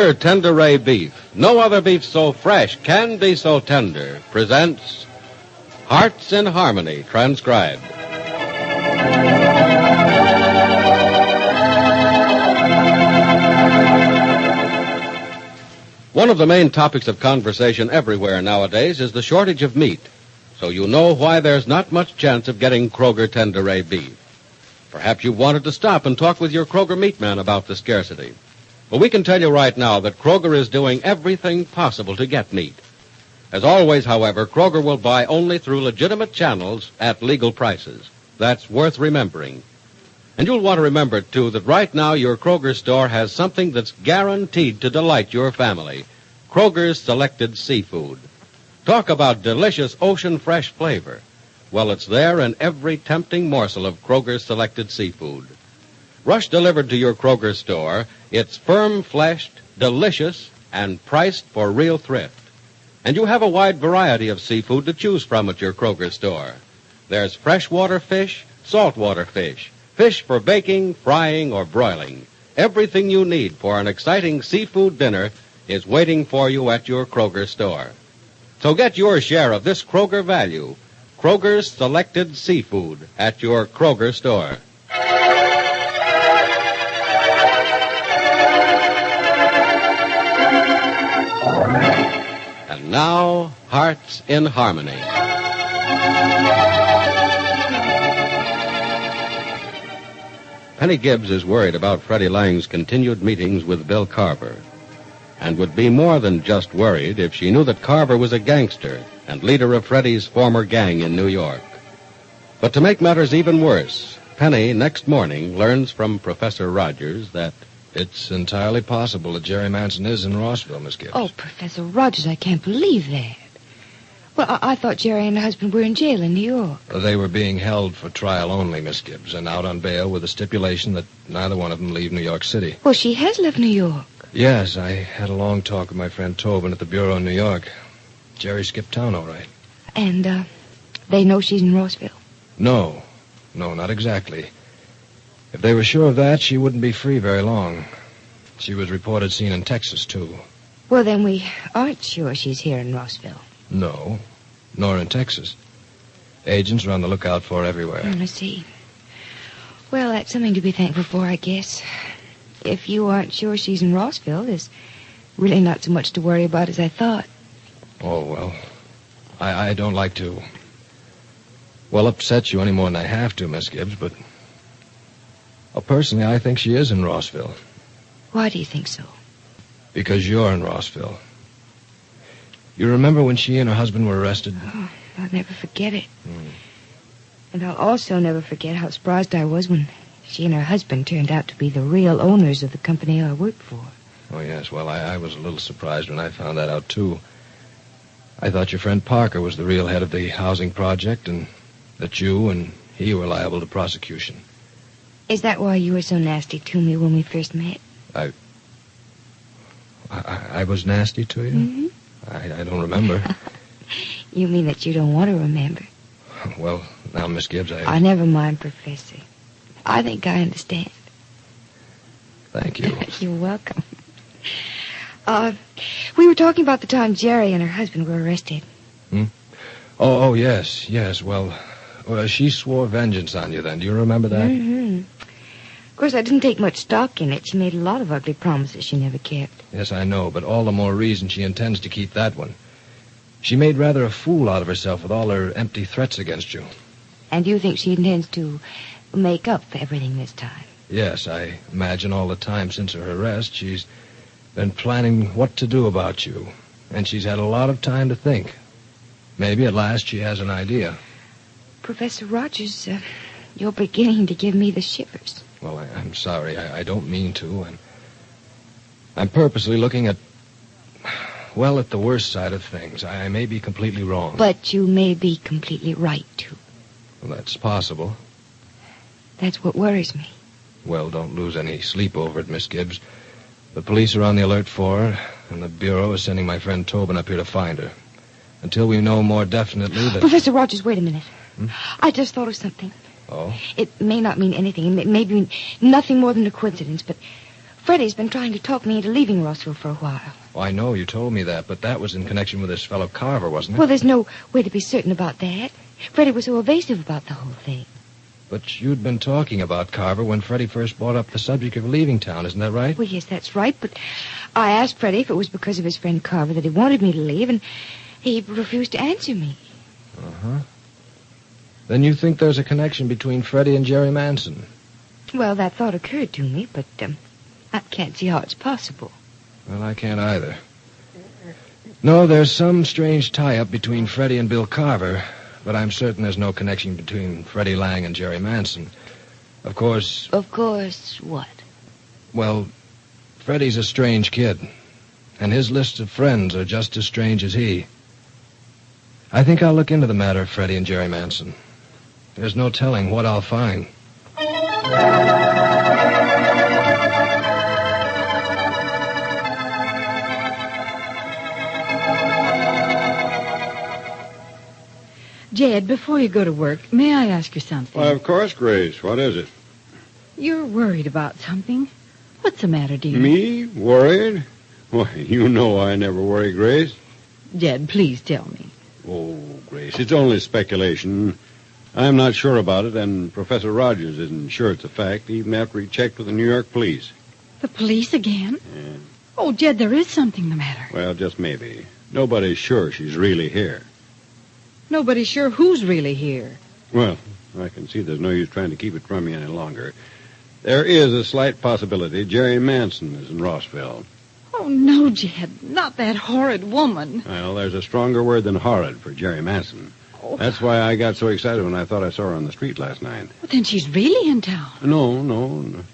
Kroger Tenderay Beef, no other beef so fresh can be so tender, presents Hearts in Harmony, transcribed. One of the main topics of conversation everywhere nowadays is the shortage of meat. So you know why there's not much chance of getting Kroger Tenderay beef. Perhaps you wanted to stop and talk with your Kroger meat man about the scarcity. Well, we can tell you right now that Kroger is doing everything possible to get meat. As always, however, Kroger will buy only through legitimate channels at legal prices. That's worth remembering. And you'll want to remember, too, that right now your Kroger store has something that's guaranteed to delight your family. Kroger's Selected Seafood. Talk about delicious ocean-fresh flavor. Well, it's there in every tempting morsel of Kroger's Selected Seafood. Rush delivered to your Kroger store, it's firm-fleshed, delicious, and priced for real thrift. And you have a wide variety of seafood to choose from at your Kroger store. There's freshwater fish, saltwater fish, fish for baking, frying, or broiling. Everything you need for an exciting seafood dinner is waiting for you at your Kroger store. So get your share of this Kroger value, Kroger's Selected Seafood, at your Kroger store. And now, Hearts in Harmony. Penny Gibbs is worried about Freddie Lang's continued meetings with Bill Carver, and would be more than just worried if she knew that Carver was a gangster and leader of Freddie's former gang in New York. But to make matters even worse, Penny, next morning, learns from Professor Rogers that it's entirely possible that Jerry Manson is in Rossville, Miss Gibbs. Oh, Professor Rogers, I can't believe that. Well, I thought Jerry and her husband were in jail in New York. They were being held for trial only, Miss Gibbs, and out on bail with a stipulation that neither one of them leave New York City. Well, she has left New York. Yes, I had a long talk with my friend Tobin at the Bureau in New York. Jerry skipped town, all right. And, they know she's in Rossville? No, not exactly. If they were sure of that, she wouldn't be free very long. She was reported seen in Texas, too. Well, then we aren't sure she's here in Rossville. No, nor in Texas. Agents are on the lookout for her everywhere. I see. Well, that's something to be thankful for, I guess. If you aren't sure she's in Rossville, there's really not so much to worry about as I thought. Oh, well, I don't like to, upset you any more than I have to, Miss Gibbs, but... Well, personally, I think she is in Rossville. Why do you think so? Because you're in Rossville. You remember when she and her husband were arrested? Oh, I'll never forget it. And I'll also never forget how surprised I was when she and her husband turned out to be the real owners of the company I worked for. Oh, yes. Well, I was a little surprised when I found that out, too. I thought your friend Parker was the real head of the housing project and that you and he were liable to prosecution. Is that why you were so nasty to me when we first met? I was nasty to you? Mm-hmm. I don't remember. You mean that you don't want to remember? Well, now, Miss Gibbs, I never mind, Professor. I think I understand. Thank you. You're welcome. We were talking about the time Jerry and her husband were arrested. Oh, yes. Well, she swore vengeance on you then. Do you remember that? Mm-hmm. Of course, I didn't take much stock in it. She made a lot of ugly promises she never kept. Yes, I know, but all the more reason she intends to keep that one. She made rather a fool out of herself with all her empty threats against you. And you think she intends to make up for everything this time? Yes, I imagine all the time since her arrest she's been planning what to do about you. And she's had a lot of time to think. Maybe at last she has an idea. Professor Rogers, you're beginning to give me the shivers. Well, I'm sorry. I don't mean to. I'm purposely looking at the worst side of things. I may be completely wrong. But you may be completely right, too. Well, that's possible. That's what worries me. Well, don't lose any sleep over it, Miss Gibbs. The police are on the alert for her, and the Bureau is sending my friend Tobin up here to find her. Until we know more definitely that... Professor Rogers, wait a minute. I just thought of something. Oh? It may not mean anything. It may be nothing more than a coincidence, but Freddie's been trying to talk me into leaving Rossville for a while. Oh, I know, you told me that, but that was in connection with this fellow Carver, wasn't it? Well, there's no way to be certain about that. Freddie was so evasive about the whole thing. But you'd been talking about Carver when Freddie first brought up the subject of leaving town, isn't that right? Well, yes, that's right, but I asked Freddie if it was because of his friend Carver that he wanted me to leave, and he refused to answer me. Uh-huh. Then you think there's a connection between Freddie and Jerry Manson? Well, that thought occurred to me, but I can't see how it's possible. Well, I can't either. No, there's some strange tie-up between Freddie and Bill Carver, but I'm certain there's no connection between Freddie Lang and Jerry Manson. Of course... Of course, what? Well, Freddie's a strange kid, and his list of friends are just as strange as he. I think I'll look into the matter of Freddie and Jerry Manson. There's no telling what I'll find. Jed, before you go to work, may I ask you something? Why, of course, Grace. What is it? You're worried about something. What's the matter, dear? Me? Worried? Why, you know I never worry, Grace. Jed, please tell me. Oh, Grace, it's only speculation. I'm not sure about it, and Professor Rogers isn't sure it's a fact, even after he checked with the New York police. The police again? Yeah. Oh, Jed, there is something the matter. Well, just maybe. Nobody's sure she's really here. Nobody's sure who's really here. Well, I can see there's no use trying to keep it from you any longer. There is a slight possibility Jerry Manson is in Rossville. Oh, no, Jed, not that horrid woman. Well, there's a stronger word than horrid for Jerry Manson. Oh. That's why I got so excited when I thought I saw her on the street last night. Well, then she's really in town. No.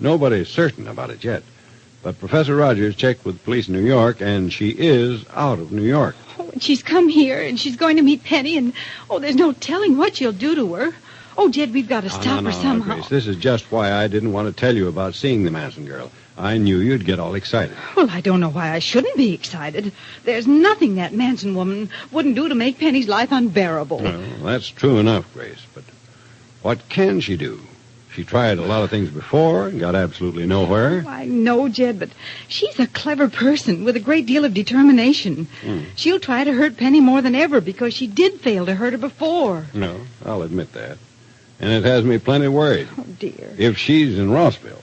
Nobody's certain about it yet. But Professor Rogers checked with police in New York, and she is out of New York. Oh, and she's come here, and she's going to meet Penny, and, there's no telling what she'll do to her. Oh, Jed, we've got to stop her somehow. Grace, this is just why I didn't want to tell you about seeing the Manson girl. I knew you'd get all excited. Well, I don't know why I shouldn't be excited. There's nothing that Manson woman wouldn't do to make Penny's life unbearable. Well, that's true enough, Grace, but what can she do? She tried a lot of things before and got absolutely nowhere. Oh, I know, Jed, but she's a clever person with a great deal of determination. She'll try to hurt Penny more than ever because she did fail to hurt her before. No, I'll admit that. And it has me plenty worried. Oh, dear. If she's in Rossville.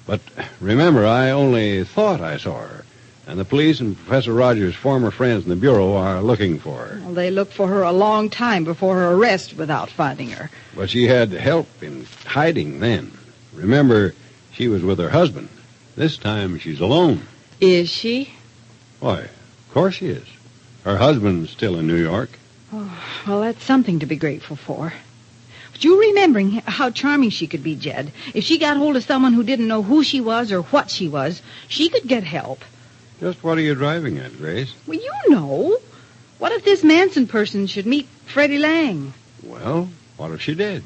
But remember, I only thought I saw her. And the police and Professor Rogers' former friends in the Bureau are looking for her. Well, they looked for her a long time before her arrest without finding her. But she had help in hiding then. Remember, she was with her husband. This time she's alone. Is she? Why, of course she is. Her husband's still in New York. Oh, well, that's something to be grateful for. But you remembering how charming she could be, Jed. If she got hold of someone who didn't know who she was or what she was, she could get help. Just what are you driving at, Grace? Well, you know. What if this Manson person should meet Freddie Lang? Well, what if she did?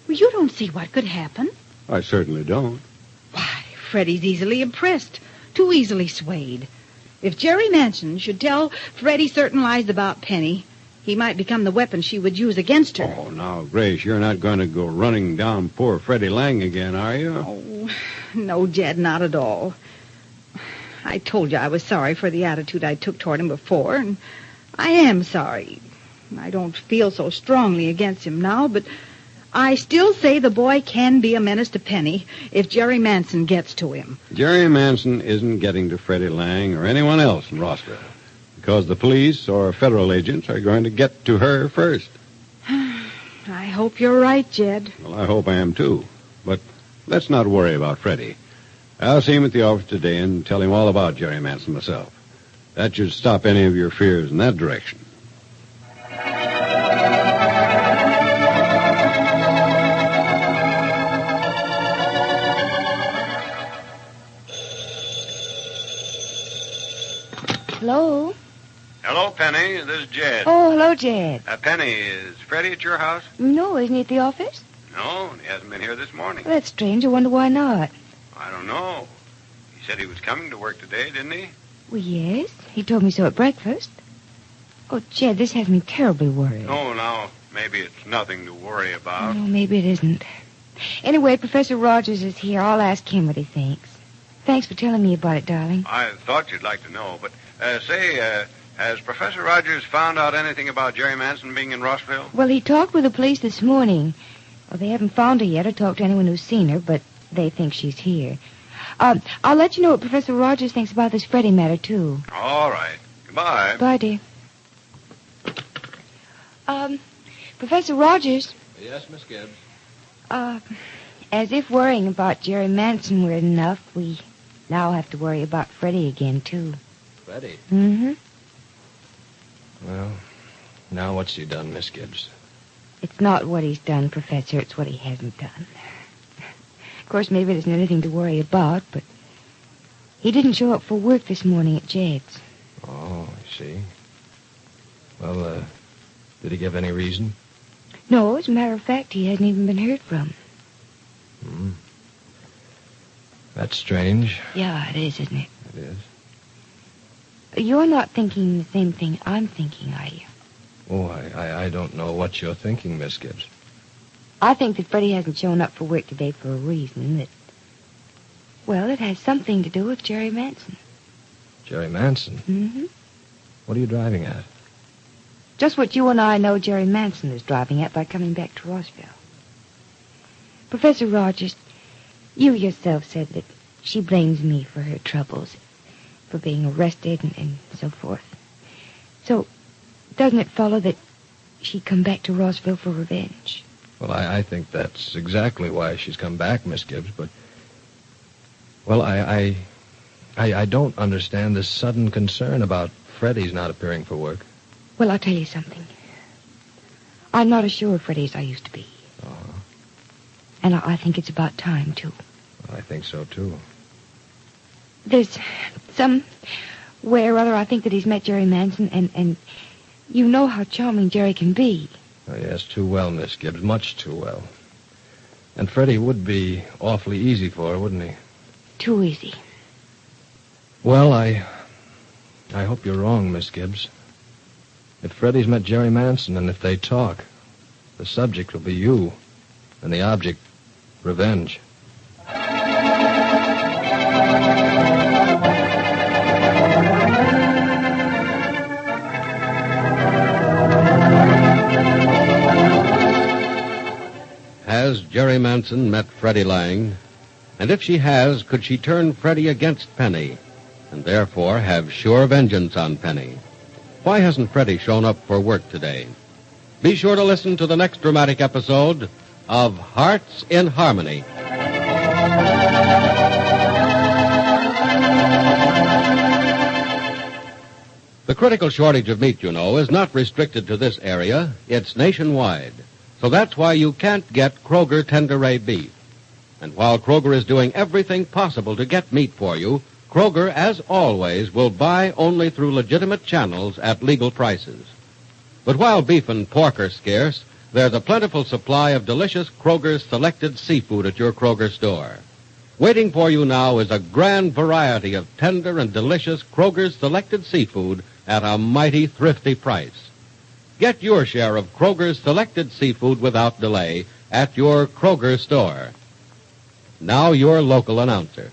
Well, you don't see what could happen. I certainly don't. Why, Freddie's easily impressed, too easily swayed. If Jerry Manson should tell Freddie certain lies about Penny, he might become the weapon she would use against her. Oh, now, Grace, you're not going to go running down poor Freddie Lang again, are you? Oh, no, Jed, not at all. I told you I was sorry for the attitude I took toward him before, and I am sorry. I don't feel so strongly against him now, but I still say the boy can be a menace to Penny if Jerry Manson gets to him. Jerry Manson isn't getting to Freddie Lang or anyone else in Rossville because the police or federal agents are going to get to her first. I hope you're right, Jed. Well, I hope I am, too. But let's not worry about Freddie. I'll see him at the office today and tell him all about Jerry Manson myself. That should stop any of your fears in that direction. Hello? Hello, Penny. This is Jed. Oh, hello, Jed. Penny, is Freddie at your house? No, isn't he at the office? No, he hasn't been here this morning. Well, that's strange. I wonder why not. I don't know. He said he was coming to work today, didn't he? Well, yes. He told me so at breakfast. Oh, Jed, this has me terribly worried. Oh, now, maybe it's nothing to worry about. No, maybe it isn't. Anyway, Professor Rogers is here. I'll ask him what he thinks. Thanks for telling me about it, darling. I thought you'd like to know, but has Professor Rogers found out anything about Jerry Manson being in Rossville? Well, he talked with the police this morning. Well, they haven't found her yet or talked to anyone who's seen her, but they think she's here. I'll let you know what Professor Rogers thinks about this Freddie matter, too. All right. Goodbye. Bye, dear. Professor Rogers. Yes, Miss Gibbs. As if worrying about Jerry Manson were enough, we now have to worry about Freddie again, too. Freddie? Mm-hmm. Well, now what's he done, Miss Gibbs? It's not what he's done, Professor. It's what he hasn't done. Of course, maybe there isn't anything to worry about, but he didn't show up for work this morning at Jed's. Oh, I see. Well, did he give any reason? No, as a matter of fact, he hasn't even been heard from. That's strange. Yeah, it is, isn't it? It is. You're not thinking the same thing I'm thinking, are you? Oh, I don't know what you're thinking, Miss Gibbs. I think that Freddie hasn't shown up for work today for a reason that, well, it has something to do with Jerry Manson. Jerry Manson? Mm-hmm. What are you driving at? Just what you and I know Jerry Manson is driving at by coming back to Rossville. Professor Rogers, you yourself said that she blames me for her troubles, for being arrested and so forth. So, doesn't it follow that she'd come back to Rossville for revenge? Well, I think that's exactly why she's come back, Miss Gibbs, but... Well, I don't understand this sudden concern about Freddie's not appearing for work. Well, I'll tell you something. I'm not as sure of Freddie as I used to be. Uh-huh. And I think it's about time, too. I think so, too. There's some way or other I think that he's met Jerry Manson, and you know how charming Jerry can be. Oh, yes, too well, Miss Gibbs, much too well. And Freddie would be awfully easy for her, wouldn't he? Too easy. Well, I hope you're wrong, Miss Gibbs. If Freddie's met Jerry Manson, and if they talk, the subject will be you, and the object, revenge. Has Jerry Manson met Freddie Lang? And if she has, could she turn Freddie against Penny, and therefore have sure vengeance on Penny? Why hasn't Freddie shown up for work today? Be sure to listen to the next dramatic episode of Hearts in Harmony. The critical shortage of meat, you know, is not restricted to this area. It's nationwide. So that's why you can't get Kroger Tenderay beef. And while Kroger is doing everything possible to get meat for you, Kroger, as always, will buy only through legitimate channels at legal prices. But while beef and pork are scarce, there's a plentiful supply of delicious Kroger's selected seafood at your Kroger store. Waiting for you now is a grand variety of tender and delicious Kroger's selected seafood at a mighty thrifty price. Get your share of Kroger's selected seafood without delay at your Kroger store. Now your local announcer.